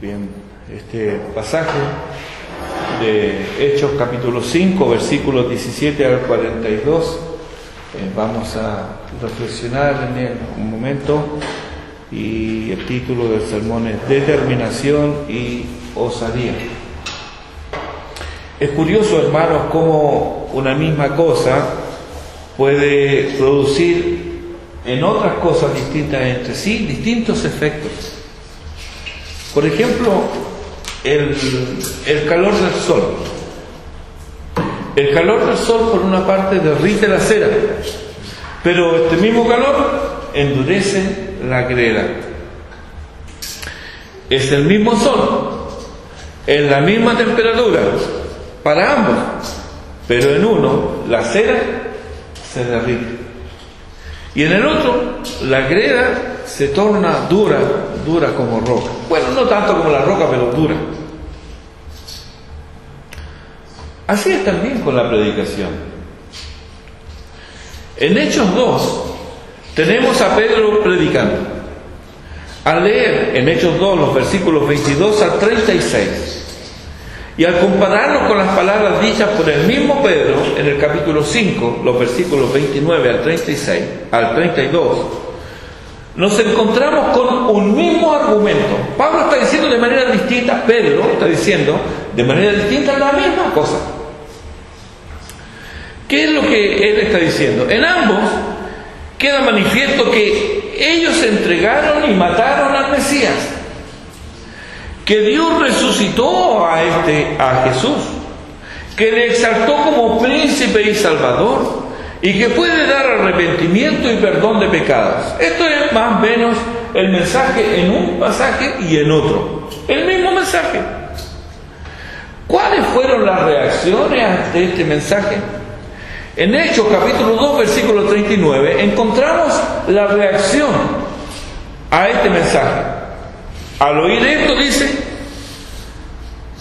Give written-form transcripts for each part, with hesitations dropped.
Bien, este pasaje de Hechos capítulo 5, versículos 17 al 42, vamos a reflexionar en él un momento, y el título del sermón es Determinación y Osadía. Es curioso, hermanos, cómo una misma cosa puede producir en otras cosas distintas entre sí distintos efectos. Por ejemplo, el calor del sol. El calor del sol, por una parte, derrite la cera, pero este mismo calor endurece la greda. Es el mismo sol, es la misma temperatura para ambos, pero en uno la cera se derrite y en el otro la greda se torna dura como roca. Bueno, no tanto como la roca, pero dura. Así es también con la predicación. En Hechos 2 tenemos a Pedro predicando. Al leer en Hechos 2 los versículos 22 al 36, y al compararlo con las palabras dichas por el mismo Pedro en el capítulo 5, los versículos 29 al 36, al 32, nos encontramos con un mismo argumento. Pablo está diciendo de manera distinta, Pedro está diciendo de manera distinta la misma cosa. ¿Qué es lo que él está diciendo? En ambos queda manifiesto que ellos entregaron y mataron al Mesías, que Dios resucitó a Jesús, que le exaltó como príncipe y salvador, y que puede dar arrepentimiento y perdón de pecados. Esto es más o menos el mensaje en un pasaje y en otro. El mismo mensaje. ¿Cuáles fueron las reacciones ante este mensaje? En Hechos capítulo 2, versículo 39, encontramos la reacción a este mensaje. Al oír esto, dice,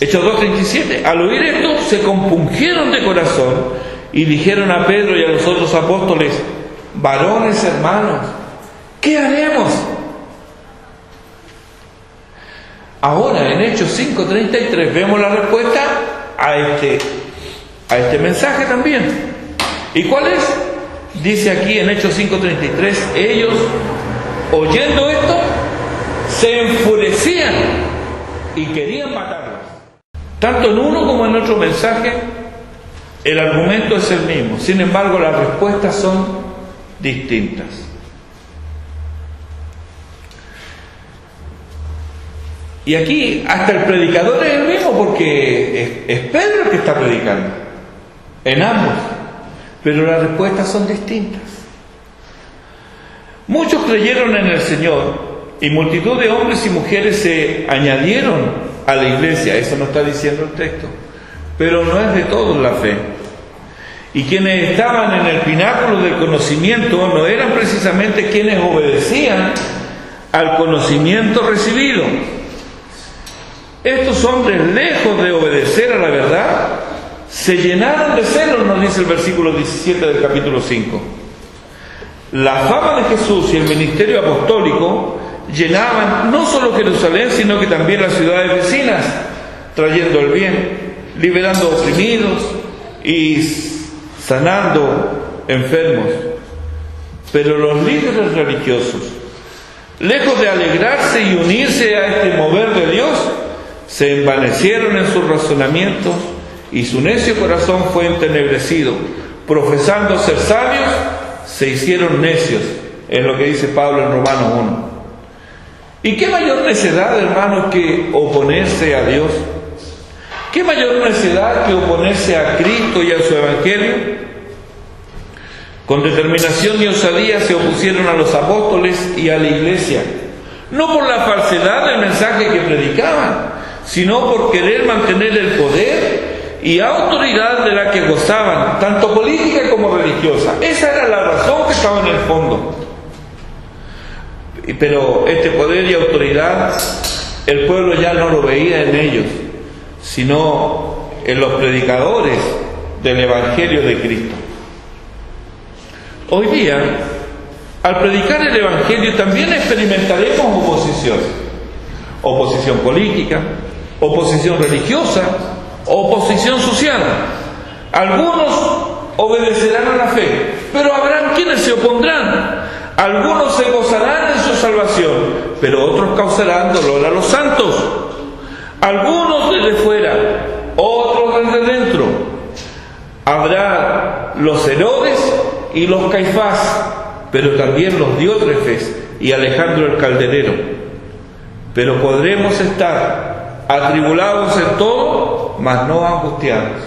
Hechos 2:37, al oír esto se compungieron de corazón y dijeron a Pedro y a los otros apóstoles: varones hermanos, ¿qué haremos? Ahora en Hechos 5:33 vemos la respuesta a este mensaje también. ¿Y cuál es? Dice aquí en Hechos 5:33, ellos, oyendo esto, se enfurecían y querían matarlos. Tanto en uno como en otro mensaje, el argumento es el mismo. Sin embargo, las respuestas son distintas. Y aquí hasta el predicador es el mismo, porque es Pedro el que está predicando en ambos, pero las respuestas son distintas. Muchos creyeron en el Señor y multitud de hombres y mujeres se añadieron a la iglesia. Eso no está diciendo el texto, pero no es de todos la fe. Y quienes estaban en el pináculo del conocimiento no eran precisamente quienes obedecían al conocimiento recibido. Estos hombres, lejos de obedecer a la verdad, se llenaron de celos, nos dice el versículo 17 del capítulo 5. La fama de Jesús y el ministerio apostólico llenaban no solo Jerusalén, sino que también las ciudades vecinas, trayendo el bien, liberando oprimidos y sanando enfermos. Pero los líderes religiosos, lejos de alegrarse y unirse a este mover de Dios, se envanecieron en sus razonamientos y su necio corazón fue entenebrecido. Profesando ser sabios, se hicieron necios, es lo que dice Pablo en Romanos 1. ¿Y qué mayor necedad, hermanos, que oponerse a Dios? ¿Qué mayor necedad que oponerse a Cristo y a su Evangelio? Con determinación y osadía se opusieron a los apóstoles y a la iglesia, no por la falsedad del mensaje que predicaban, sino por querer mantener el poder y autoridad de la que gozaban, tanto política como religiosa. Esa era la razón que estaba en el fondo. Pero este poder y autoridad, el pueblo ya no lo veía en ellos, sino en los predicadores del Evangelio de Cristo. Hoy día, al predicar el Evangelio también experimentaremos oposición. oposición política, oposición religiosa, oposición social. Algunos obedecerán a la fe, pero habrán quienes se opondrán. Algunos se gozarán en su salvación, pero otros causarán dolor a los santos. Algunos desde fuera, otros desde dentro. Habrá los Herodes y los Caifás, pero también los Diótrefes y Alejandro el Calderero. Pero podremos estar atribulados en todo, mas no angustiados,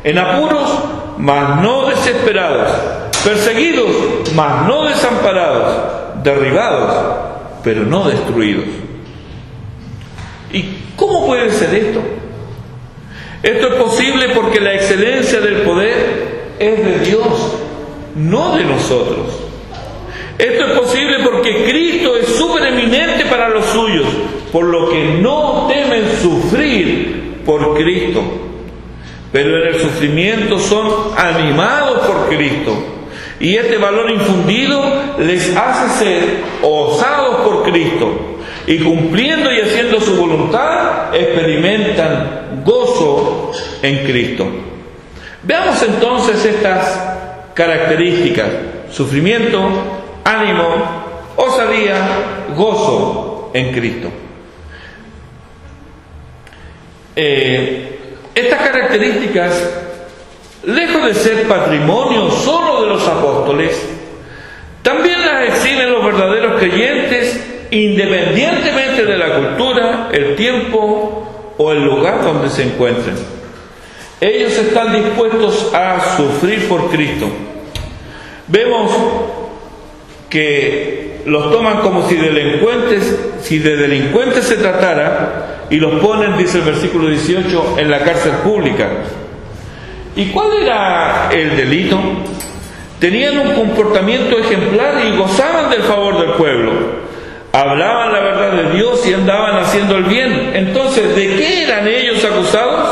en apuros, mas no desesperados, perseguidos, mas no desamparados, derribados, pero no destruidos. ¿Y cómo puede ser esto? Esto es posible porque la excelencia del poder es de Dios, no de nosotros. Esto es posible porque Cristo es supereminente para los suyos, por lo que no temen sufrir por Cristo. Pero en el sufrimiento son animados por Cristo. Y este valor infundido les hace ser osados por Cristo. Y cumpliendo y haciendo su voluntad, experimentan gozo en Cristo. Veamos entonces estas características: sufrimiento, ánimo, osadía, gozo en Cristo. Estas características, lejos de ser patrimonio solo de los apóstoles, también las exhiben los verdaderos creyentes, independientemente de la cultura, el tiempo o el lugar donde se encuentren. Ellos están dispuestos a sufrir por Cristo. Vemos que los toman como si de delincuentes se tratara, y los ponen, dice el versículo 18, en la cárcel pública. ¿Y cuál era el delito? Tenían un comportamiento ejemplar y gozaban del favor del pueblo. Hablaban la verdad de Dios y andaban haciendo el bien. Entonces, ¿de qué eran ellos acusados?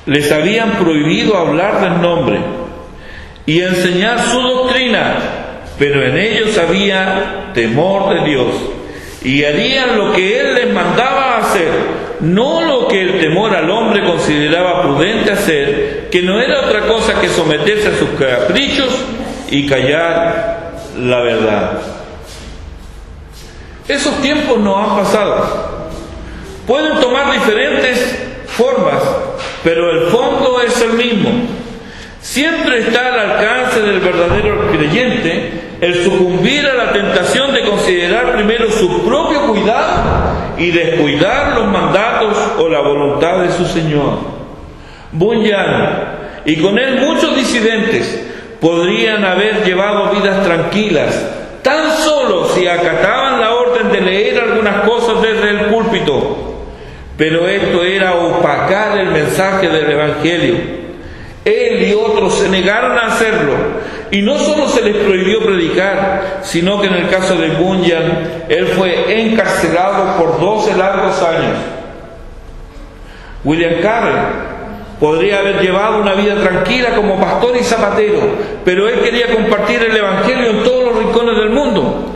Les habían prohibido hablar del nombre y enseñar su doctrina, pero en ellos había temor de Dios y harían lo que Él les mandaba hacer, no lo que el temor al hombre consideraba prudente hacer, que no era otra cosa que someterse a sus caprichos y callar la verdad. Esos tiempos no han pasado. Pueden tomar diferentes formas, pero el fondo es el mismo. Siempre está al alcance del verdadero creyente el sucumbir a la tentación de considerar primero su propio cuidado y descuidar los mandatos o la voluntad de su Señor. Bunyan y con él muchos disidentes podrían haber llevado vidas tranquilas, tan solo si acataban la orden de leer algunas cosas desde el púlpito. Pero esto era opacar el mensaje del Evangelio. Él y otros se negaron a hacerlo, y no solo se les prohibió predicar, sino que en el caso de Bunyan, él fue encarcelado por 12 largos años. William Carey podría haber llevado una vida tranquila como pastor y zapatero, pero él quería compartir el Evangelio en todos los rincones del mundo.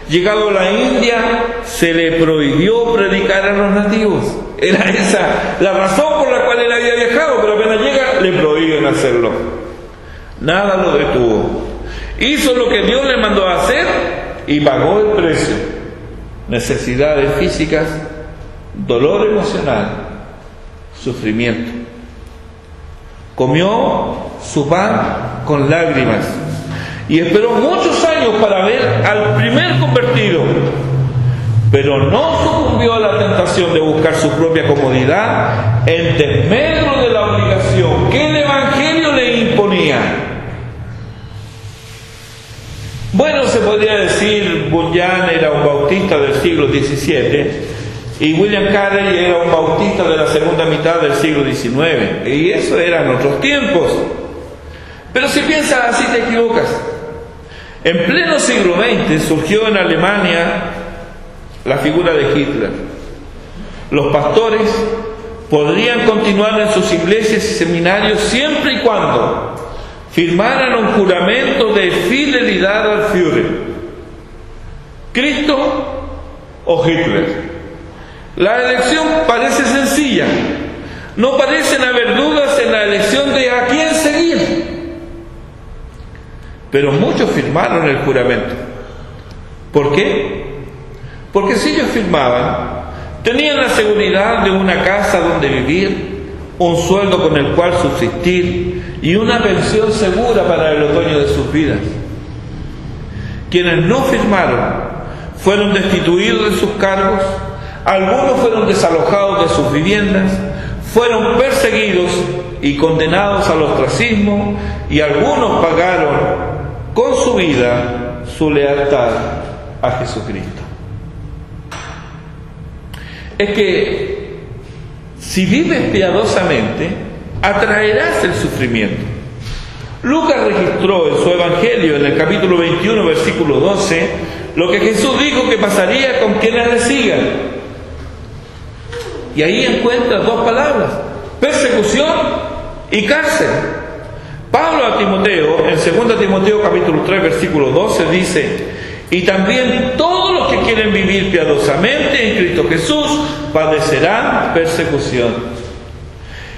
Llegado a la India, se le prohibió predicar a los nativos. Era esa la razón por la cual él había viajado, pero apenas llega, le prohíben hacerlo. Nada lo detuvo. Hizo lo que Dios le mandó a hacer y pagó el precio. Necesidades físicas, dolor emocional, sufrimiento. Comió su pan con lágrimas y esperó muchos años para ver al primer convertido, pero no sucumbió a la tentación de buscar su propia comodidad en desmedro de la obligación que el Evangelio le imponía. Bueno, se podría decir, Bunyan era un bautista del siglo XVII y William Carey era un bautista de la segunda mitad del siglo XIX, y eso eran otros tiempos. Pero si piensas así te equivocas. En pleno siglo XX surgió en Alemania la figura de Hitler. Los pastores podrían continuar en sus iglesias y seminarios siempre y cuando firmaran un juramento de fidelidad al Führer. ¿Cristo o Hitler? La elección parece sencilla. No parecen haber dudas en la elección de a quién seguir. Pero muchos firmaron el juramento. ¿Por qué? Porque si ellos firmaban, tenían la seguridad de una casa donde vivir, un sueldo con el cual subsistir y una pensión segura para el otoño de sus vidas. Quienes no firmaron fueron destituidos de sus cargos, algunos fueron desalojados de sus viviendas, fueron perseguidos y condenados al ostracismo, y algunos pagaron con su vida su lealtad a Jesucristo. Es que si vives piadosamente, atraerás el sufrimiento. Lucas registró en su Evangelio, en el capítulo 21, versículo 12, lo que Jesús dijo que pasaría con quienes le sigan. Y ahí encuentra dos palabras: persecución y cárcel. Pablo a Timoteo, en 2 Timoteo capítulo 3, versículo 12, dice: y también todos los que quieren vivir piadosamente en Cristo Jesús padecerán persecución.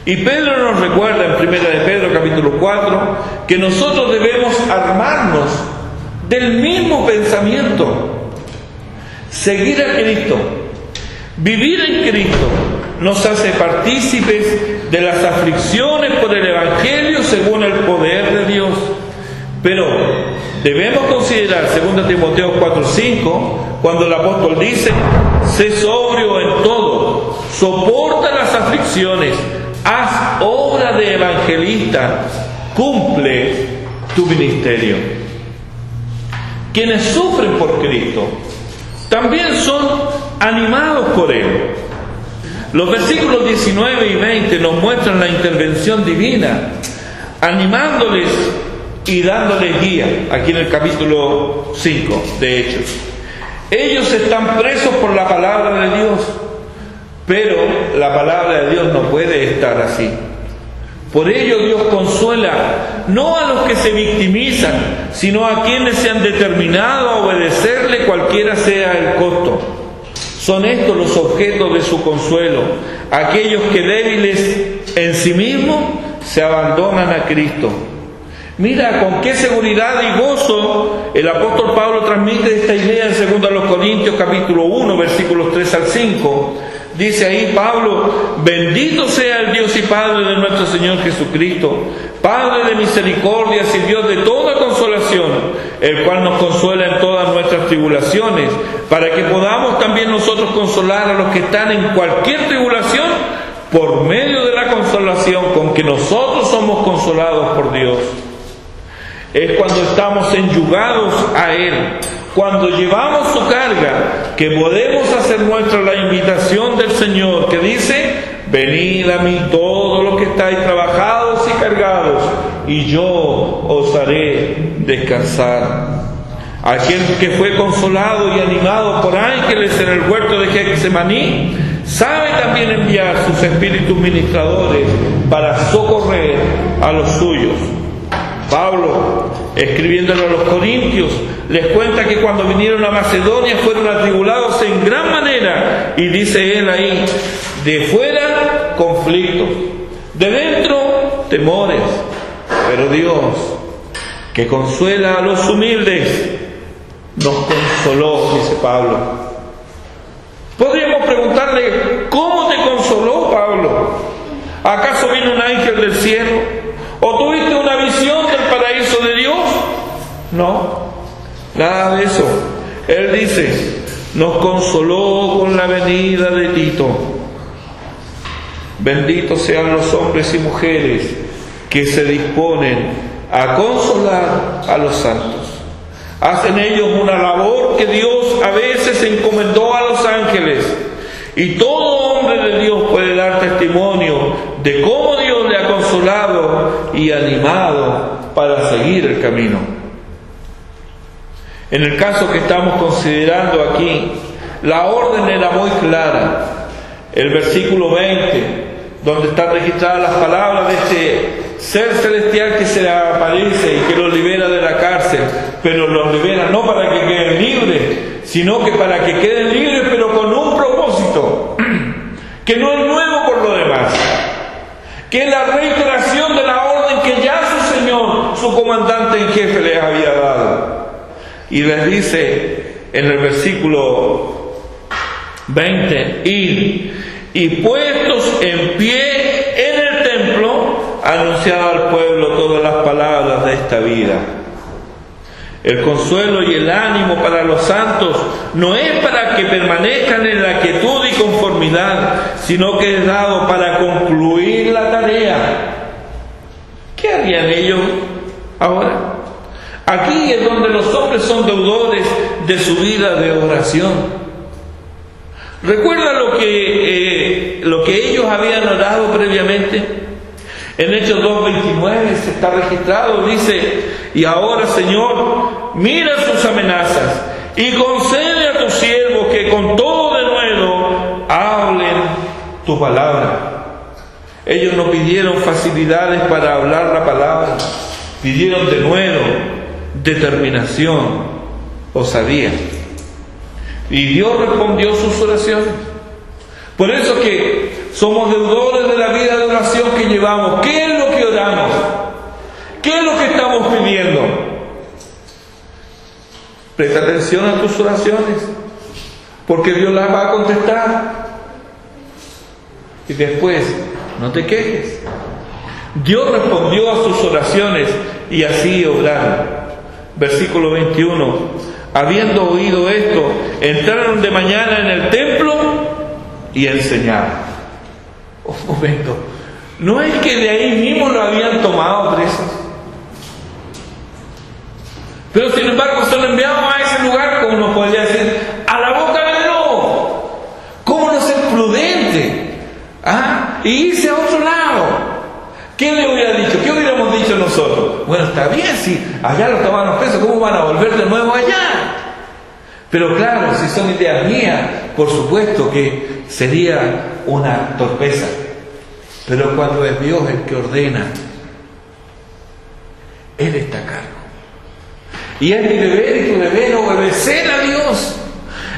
Y Pedro nos recuerda en 1 de Pedro capítulo 4 que nosotros debemos armarnos del mismo pensamiento. Seguir a Cristo, vivir en Cristo, nos hace partícipes de las aflicciones por el Evangelio según el poder de Dios. Pero debemos considerar 2 Timoteo 4:5, cuando el apóstol dice: sé sobrio en todo, soporta las aflicciones, haz obra de evangelista, cumple tu ministerio. Quienes sufren por Cristo también son animados por Él. Los versículos 19 y 20 nos muestran la intervención divina, animándoles y dándoles guía. Aquí en el capítulo 5 de Hechos, ellos están presos por la palabra de Dios, pero la palabra de Dios no puede estar así. Por ello Dios consuela no a los que se victimizan, sino a quienes se han determinado a obedecerle cualquiera sea el costo. Son estos los objetos de su consuelo, aquellos que débiles en sí mismos se abandonan a Cristo. Mira con qué seguridad y gozo el apóstol Pablo transmite esta idea en 2 Corintios capítulo 1, versículos 3 al 5. Dice ahí Pablo: bendito sea el Dios y Padre de nuestro Señor Jesucristo, Padre de misericordias y Dios de toda consolación, el cual nos consuela en todas nuestras tribulaciones, para que podamos también nosotros consolar a los que están en cualquier tribulación, por medio de la consolación con que nosotros somos consolados por Dios. Es cuando estamos enyugados a Él, cuando llevamos su carga, que podemos hacer nuestra la invitación del Señor, que dice: venid a mí todos los que estáis trabajados y cargados, y yo os haré descansar. Aquel que fue consolado y animado por ángeles en el huerto de Getsemaní, sabe también enviar sus espíritus ministradores para socorrer a los suyos. Pablo, escribiéndolo a los Corintios, les cuenta que cuando vinieron a Macedonia fueron atribulados en gran manera, y dice él ahí: de fuera conflictos, de dentro temores, pero Dios, que consuela a los humildes, nos consoló, dice Pablo. Podríamos preguntarle: ¿cómo te consoló Pablo? ¿Acaso vino un ángel del cielo? ¿O tuviste una visión del paraíso de Dios? No, nada de eso. Él dice: nos consoló con la venida de Tito. Benditos sean los hombres y mujeres que se disponen a consolar a los santos. Hacen ellos una labor que Dios a veces encomendó a los ángeles. Y todo hombre de Dios puede dar testimonio de cómo Dios le ha consolado y animado para seguir el camino. En el caso que estamos considerando aquí, la orden era muy clara. El versículo 20, donde están registradas las palabras de este ser celestial que se le aparece y que lo libera de la cárcel, pero los libera no para que queden libres, sino que para que queden libres, pero con un propósito, que no es nuevo por lo demás, que es la reiteración de la orden que ya su Señor, su comandante en jefe, les había dado. Y les dice en el versículo 20, y puestos en pie en el templo, anunciad al pueblo todas las palabras de esta vida. El consuelo y el ánimo para los santos no es para que permanezcan en la quietud y conformidad, sino que es dado para concluir la tarea. ¿Qué harían ellos ahora? Aquí es donde los hombres son deudores de su vida de oración. ¿Recuerda lo que ellos habían orado previamente? En Hechos 2:29 se está registrado, dice: y ahora, Señor, mira sus amenazas y concede a tus siervos que con todo denuedo hablen tu palabra. Ellos no pidieron facilidades para hablar la palabra, pidieron denuedo, determinación, osadía. Y Dios respondió sus oraciones. Por eso que somos deudores de la vida de oración que llevamos. ¿Qué es lo que oramos? ¿Qué es lo que estamos pidiendo? Presta atención a tus oraciones, porque Dios las va a contestar. Y después, no te quejes. Dios respondió a sus oraciones y así obraron. Versículo 21. Habiendo oído esto, entraron de mañana en el templo y enseñaron. Un momento. ¿No es que de ahí mismo lo habían tomado presos? Pero sin embargo se lo enviaron a ese lugar, como nos podría decir, a la boca del lobo. ¿Cómo no ser prudente? Y irse a otro lado. ¿Qué le hubiera dicho? ¿Qué hubiéramos dicho nosotros? Bueno, está bien, si allá los tomaron presos, ¿cómo van a volver de nuevo allá? Pero claro, si son ideas mías, por supuesto que sería una torpeza. Pero cuando es Dios el que ordena, Él está a cargo. Y es mi deber y tu deber obedecer a Dios.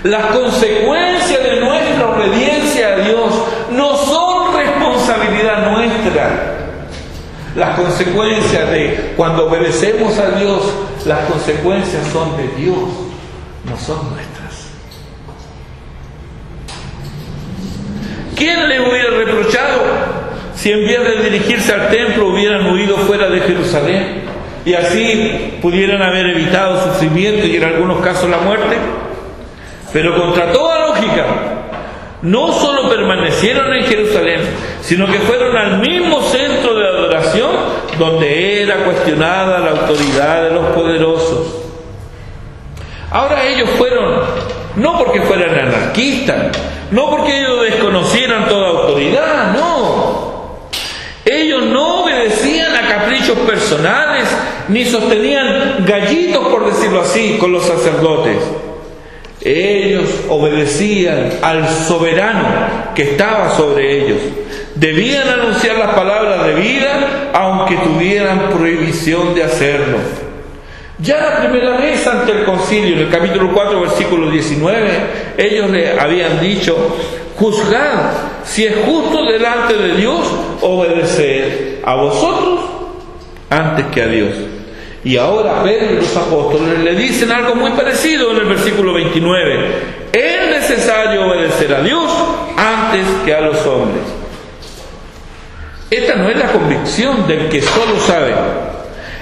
Las consecuencias de nuestra obediencia a Dios no son responsabilidad nuestra. Las consecuencias de cuando obedecemos a Dios, las consecuencias son de Dios, no son nuestras. ¿Quién le hubiera reprochado si en vez de dirigirse al templo hubieran huido fuera de Jerusalén y así pudieran haber evitado sufrimiento y en algunos casos la muerte? Pero contra toda lógica, no solo permanecieron en Jerusalén, sino que fueron al mismo centro de adoración donde era cuestionada la autoridad de los poderosos. Ahora ellos fueron, no porque fueran anarquistas, no porque ellos desconocieran toda autoridad, no. Ellos no obedecían a caprichos personales, ni sostenían gallitos, por decirlo así, con los sacerdotes. Ellos obedecían al soberano que estaba sobre ellos. Debían anunciar las palabras de vida, aunque tuvieran prohibición de hacerlo. Ya la primera vez ante el concilio, en el capítulo 4, versículo 19, ellos le habían dicho: juzgad si es justo delante de Dios obedecer a vosotros antes que a Dios. Y ahora Pedro y los apóstoles le dicen algo muy parecido en el versículo 29. Es necesario obedecer a Dios antes que a los hombres. Esta no es la convicción del que solo sabe,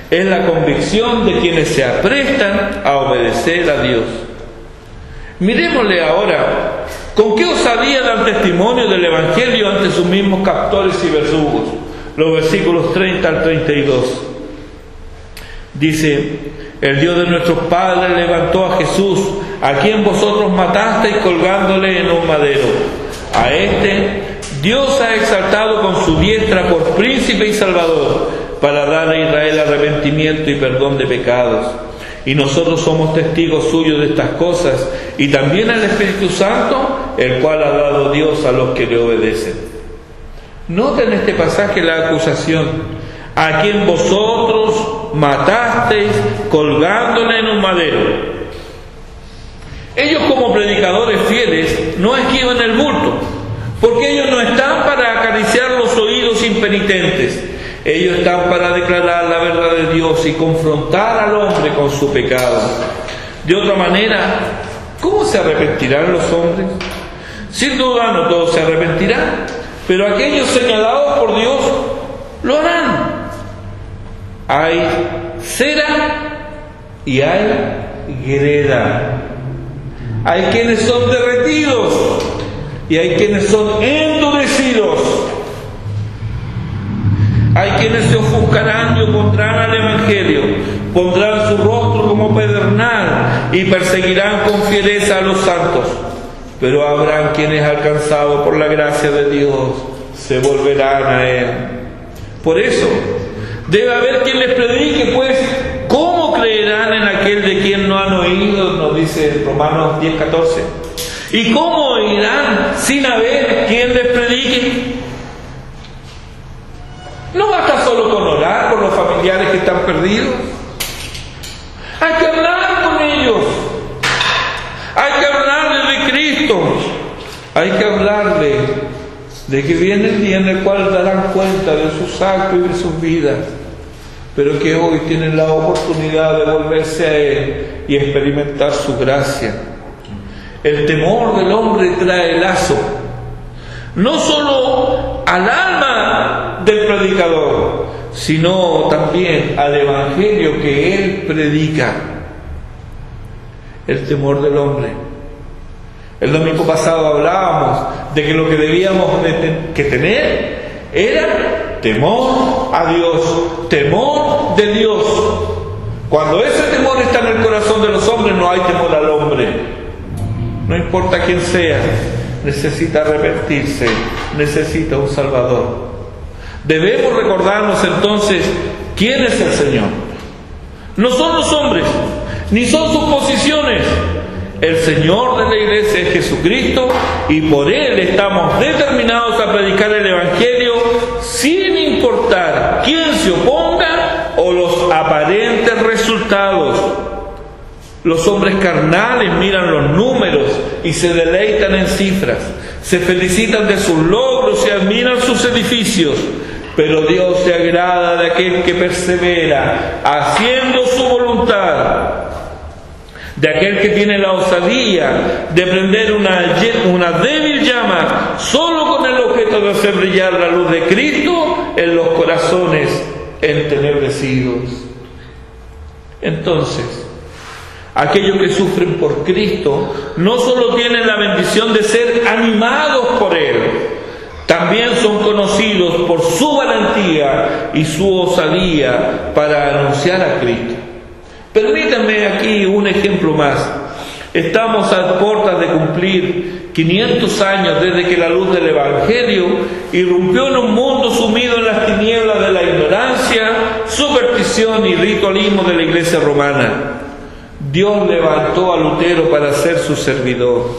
es la convicción de quienes se aprestan a obedecer a Dios. Miremosle ahora con qué osadía dan testimonio del Evangelio ante sus mismos captores y verdugos. Los versículos 30 al 32. Dice: el Dios de nuestros padres levantó a Jesús, a quien vosotros matasteis colgándole en un madero. A este Dios ha exaltado con su diestra por príncipe y salvador, para dar a Israel arrepentimiento y perdón de pecados. Y nosotros somos testigos suyos de estas cosas, y también al Espíritu Santo, el cual ha dado Dios a los que le obedecen. Nota en este pasaje la acusación: a quien vosotros matasteis colgándole en un madero. Ellos, como predicadores fieles, no esquivan el bulto, porque ellos no están para acariciar los oídos impenitentes. Ellos están para declarar la verdad de Dios y confrontar al hombre con su pecado. De otra manera, ¿cómo se arrepentirán los hombres? Sin duda no todos se arrepentirán, pero aquellos señalados por Dios lo harán. Hay cera y hay greda. Hay quienes son derretidos y hay quienes son endurecidos. Hay quienes se ofuscarán y opondrán al Evangelio, pondrán su rostro como pedernal y perseguirán con fiereza a los santos. Pero habrán quienes, alcanzados por la gracia de Dios, se volverán a Él. Por eso, debe haber quien les predique, pues, ¿cómo creerán en aquel de quien no han oído? Nos dice Romanos 10:14. ¿Y cómo oirán sin haber quien les predique? No basta solo con orar por los familiares que están perdidos. Hay que hablar con ellos. Hay que hablarles de Cristo. Hay que hablarles de que viene el día en el cual darán cuenta de sus actos y de sus vidas, pero que hoy tienen la oportunidad de volverse a Él y experimentar su gracia. El temor del hombre trae lazo, no solo al alma del predicador, sino también al evangelio que él predica. El temor del hombre. El domingo pasado hablábamos de que lo que debíamos que tener era temor a Dios, temor de Dios. Cuando ese temor está en el corazón de los hombres, no hay temor al hombre. No importa quién sea, necesita arrepentirse, necesita un Salvador. Debemos recordarnos entonces quién es el Señor. No son los hombres, ni son sus posiciones. El Señor de la iglesia es Jesucristo, y por Él estamos determinados a predicar el Evangelio sin importar quién se oponga o los aparentes resultados. Los hombres carnales miran los números y se deleitan en cifras, se felicitan de sus logros y admiran sus edificios, pero Dios se agrada de aquel que persevera haciendo su voluntad, de aquel que tiene la osadía de prender una débil llama solo con el objeto de hacer brillar la luz de Cristo en los corazones entenebrecidos. Entonces, aquellos que sufren por Cristo no solo tienen la bendición de ser animados por Él, también son conocidos por su valentía y su osadía para anunciar a Cristo. Permítanme aquí un ejemplo más. Estamos a puertas de cumplir 500 años desde que la luz del Evangelio irrumpió en un mundo sumido en las tinieblas de la ignorancia, superstición y ritualismo de la Iglesia romana. Dios levantó a Lutero para ser su servidor.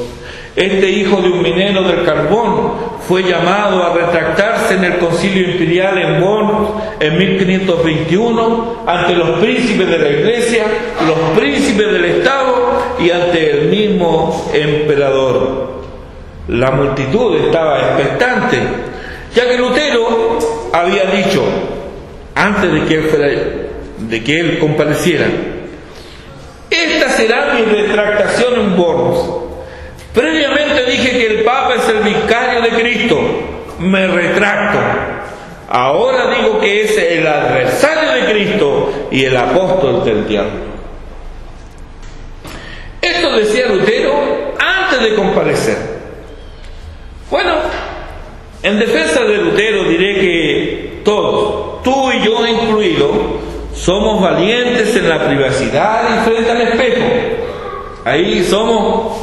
Este hijo de un minero del carbón fue llamado a retractarse en el concilio imperial en Bonn en 1521 ante los príncipes de la iglesia, los príncipes del Estado y ante el mismo emperador. La multitud estaba expectante, ya que Lutero había dicho, antes de que él compareciera: esta será mi retractación en Worms. Previamente dije que el Papa es el vicario de Cristo. Me retracto. Ahora digo que es el adversario de Cristo y el apóstol del diablo. Esto decía Lutero antes de comparecer. Bueno, en defensa de Lutero diré que todos, tú y yo incluido, somos valientes en la privacidad y frente al espejo. Ahí somos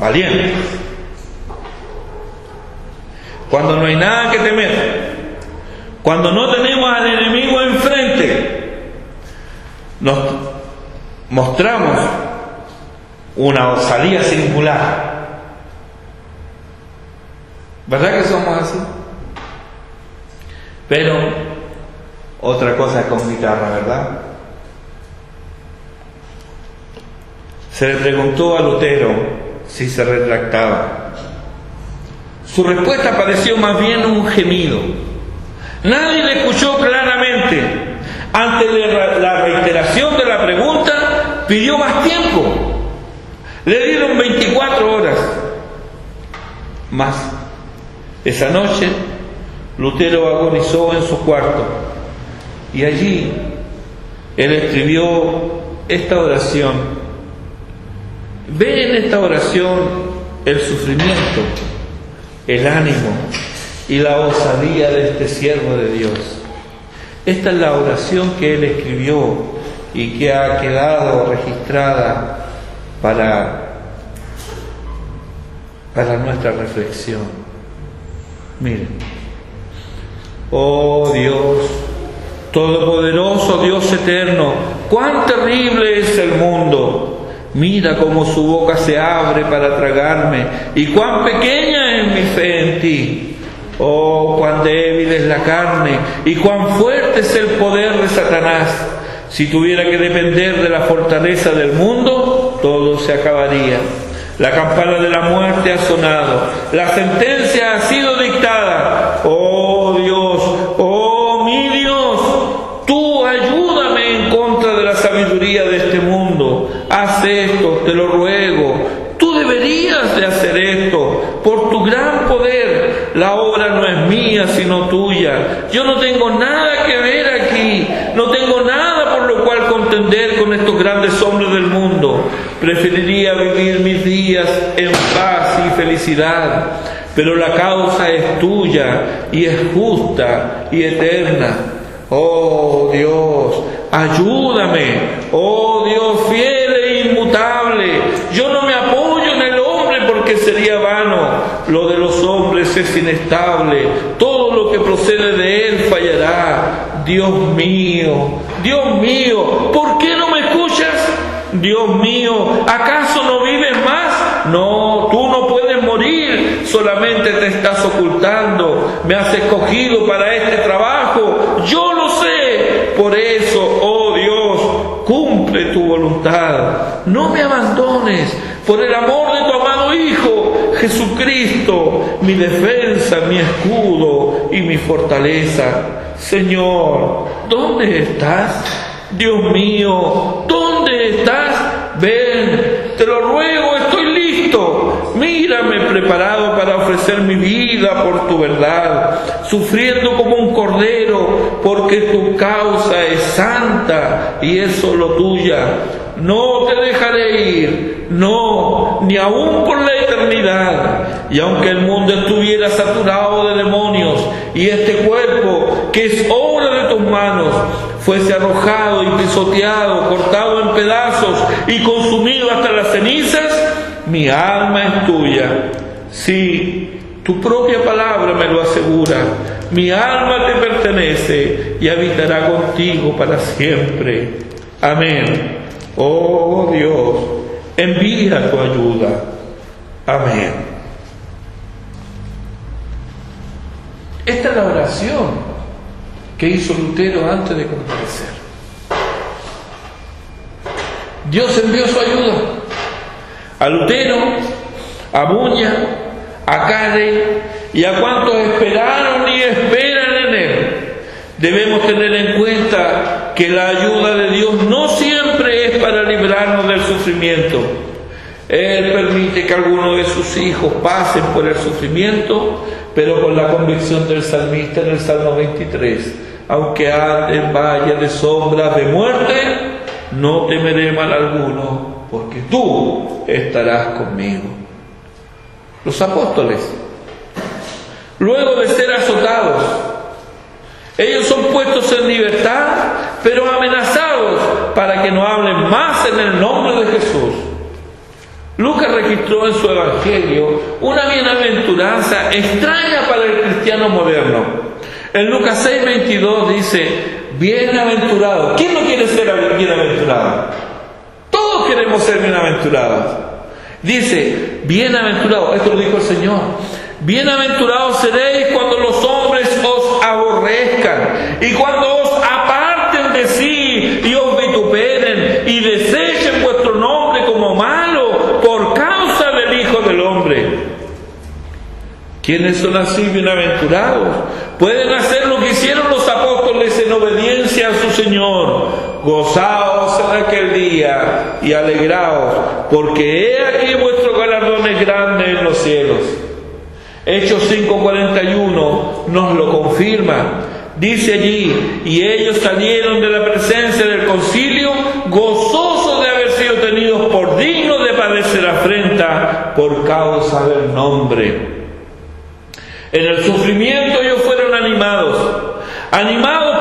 valientes. Cuando no hay nada que temer, cuando no tenemos al enemigo enfrente, nos mostramos una osadía singular. ¿Verdad que somos así? Pero Otra cosa con guitarra, ¿verdad? Se le preguntó a Lutero si se retractaba. Su respuesta pareció más bien un gemido. Nadie le escuchó claramente. Ante la reiteración de la pregunta, pidió más tiempo. Le dieron 24 horas más. Esa noche, Lutero agonizó en su cuarto y allí él escribió esta oración. Ve en esta oración el sufrimiento, el ánimo y la osadía de este siervo de Dios. Esta es la oración que él escribió y que ha quedado registrada para nuestra reflexión. Miren. Oh Dios, todopoderoso Dios eterno, cuán terrible es el mundo. Mira cómo su boca se abre para tragarme y cuán pequeña es mi fe en ti. Oh, cuán débil es la carne y cuán fuerte es el poder de Satanás. Si tuviera que depender de la fortaleza del mundo, todo se acabaría. La campana de la muerte ha sonado, la sentencia ha sido dictada. Oh Dios, oh mi Dios, tú ayúdame en contra de la sabiduría de este mundo. Haz esto, te lo ruego. Tú deberías de hacer esto por tu gran poder. La obra no es mía sino tuya. Yo no tengo nada que ver aquí, no tengo nada por lo cual contender con estos grandes hombres del mundo. Preferiría vivir mis días en paz y felicidad, pero la causa es tuya y es justa y eterna. Oh Dios, ayúdame. Oh Dios fiel e inmutable, yo no me apoyo en el hombre porque sería vano. Lo de los hombres es inestable, todo lo que procede de él fallará. Dios mío, ¿por qué no me escuchas? Dios mío, ¿acaso no vives más? No, tú no puedes morir, solamente te estás ocultando. Me has escogido para este trabajo, yo lo sé. Por eso, oh Dios, cumple tu voluntad. No me abandones, por el amor de tu amado Hijo, Jesucristo, mi defensa, mi escudo y mi fortaleza. Señor, ¿dónde estás? Dios mío, ¿dónde estás? Ven, te lo ruego, estoy listo. Mírame preparado para ofrecer mi vida por tu verdad, sufriendo como un cordero, porque tu causa es santa y es solo tuya. No te dejaré ir, no, ni aún por la eternidad. Y aunque el mundo estuviera saturado de demonios y este cuerpo, que es obra de tus manos, fuese arrojado y pisoteado, cortado en pedazos y consumido hasta las cenizas, mi alma es tuya. Sí, tu propia palabra me lo asegura. Mi alma te pertenece y habitará contigo para siempre. Amén. Oh Dios, envía tu ayuda. Amén. Esta es la oración que hizo Lutero antes de comparecer. Dios envió su ayuda a Lutero, a Buña, a Carey y a cuantos esperaron y esperan en él. Debemos tener en cuenta que la ayuda de Dios no siempre es para librarnos del sufrimiento. Él permite que algunos de sus hijos pasen por el sufrimiento, pero con la convicción del salmista en el Salmo 23. Aunque ande en valle de sombras de muerte, no temeré mal alguno, porque tú estarás conmigo. Los apóstoles, luego de ser azotados, ellos son puestos en libertad, pero amenazados para que no hablen más en el nombre de Jesús. Lucas registró en su evangelio una bienaventuranza extraña para el cristiano moderno. En Lucas 6:22 dice: bienaventurado. ¿Quién no quiere ser bienaventurado? Todos queremos ser bienaventurados. Dice, bienaventurado, esto lo dijo el Señor: bienaventurados seréis cuando los hombres os aborrezcan y cuando os y desechen vuestro nombre como malo por causa del Hijo del Hombre. ¿Quiénes son así bienaventurados? Pueden hacer lo que hicieron los apóstoles en obediencia a su Señor. Gozaos en aquel día y alegraos, porque he aquí vuestro galardón es grande en los cielos. Hechos 5:41 nos lo confirma. Dice allí: y ellos salieron de la presencia del concilio gozosos de haber sido tenidos por dignos de padecer afrenta por causa del nombre. En el sufrimiento ellos fueron animados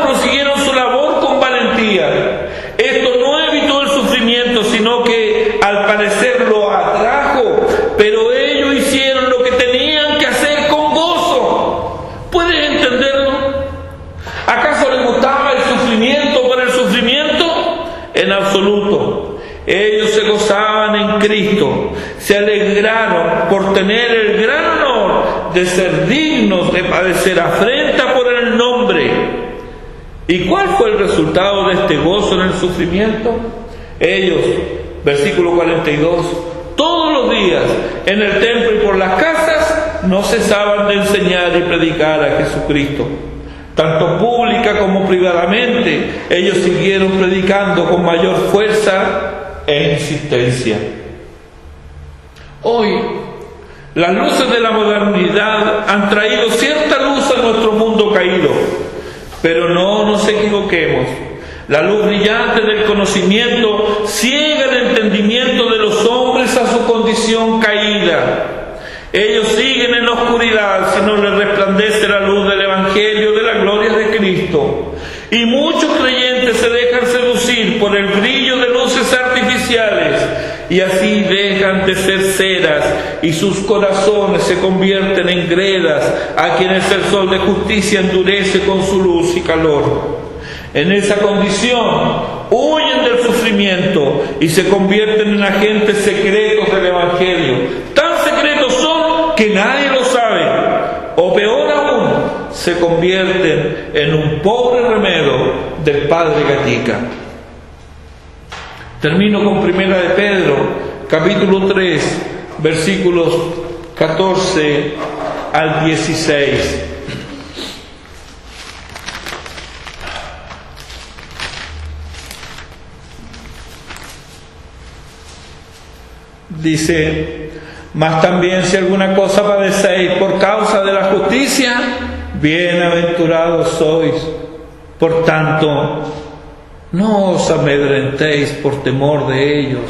prosiguieron su labor con valentía. Esto no evitó el sufrimiento, sino que al parecer lo atrajo, pero ellos hicieron lo que tenían que hacer con gozo. ¿Puedes entenderlo? ¿Acaso les gustaba el sufrimiento por el sufrimiento? En absoluto. Ellos se gozaban en Cristo, se alegraron por tener el gran honor de ser dignos de padecer afrenta por el nombre. ¿Y cuál fue el resultado de este gozo en el sufrimiento? Ellos, versículo 42, todos los días en el templo y por las casas no cesaban de enseñar y predicar a Jesucristo. Tanto pública como privadamente, ellos siguieron predicando con mayor fuerza e insistencia. Hoy, las luces de la modernidad han traído cierta luz a nuestro mundo caído, pero no nos equivoquemos. La luz brillante del conocimiento ciega el entendimiento de los hombres a su condición caída. Ellos siguen en la oscuridad si no les resplandece la luz del Evangelio de la gloria de Cristo. Y muchos creyentes se dejan seducir por el brillo de luces artificiales y así dejan de ser ceras y sus corazones se convierten en gredas a quienes el sol de justicia endurece con su luz y calor. En esa condición huyen del sufrimiento y se convierten en agentes secretos del Evangelio. Tan secretos son que nadie lo sabe, o peor aún, se convierten en un pobre remedio del padre Gatica. Termino con Primera de Pedro, capítulo 3, versículos 14 al 16. Dice: mas también si alguna cosa padecéis por causa de la justicia, bienaventurados sois. Por tanto, no os amedrentéis por temor de ellos,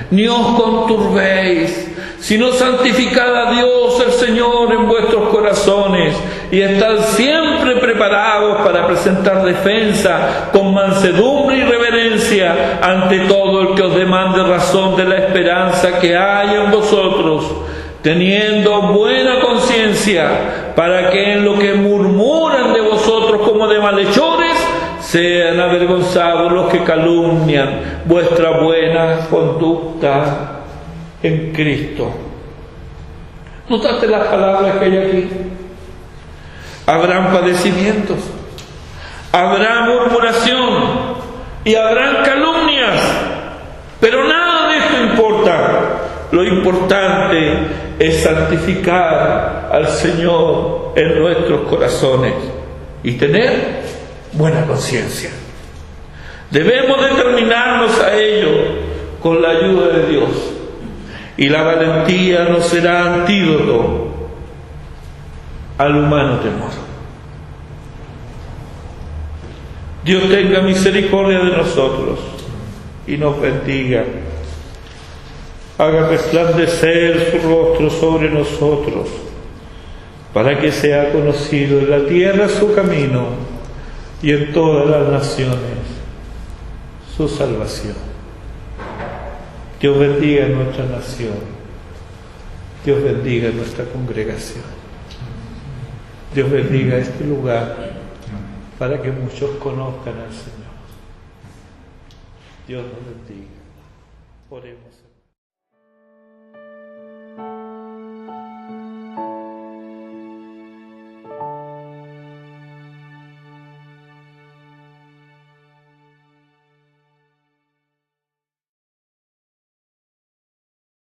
ni os conturbéis, sino santificad a Dios el Señor en vuestros corazones, y estad siempre preparados para presentar defensa con mansedumbre y reverencia ante todo el que os demande razón de la esperanza que hay en vosotros, teniendo buena conciencia, para que en lo que murmuran de vosotros como de malhechores, sean avergonzados los que calumnian vuestra buena conducta en Cristo. ¿Notaste las palabras que hay aquí? Habrán padecimientos, habrá murmuración y habrán calumnias, pero nada de esto importa. Lo importante es santificar al Señor en nuestros corazones y tener buena conciencia. Debemos determinarnos a ello con la ayuda de Dios, y la valentía no será antídoto al humano temor. Dios tenga misericordia de nosotros y nos bendiga, haga resplandecer su rostro sobre nosotros, para que sea conocido en la tierra su camino y en todas las naciones su salvación. Dios bendiga nuestra nación, Dios bendiga nuestra congregación, Dios bendiga este lugar para que muchos conozcan al Señor. Dios nos bendiga. Oremos.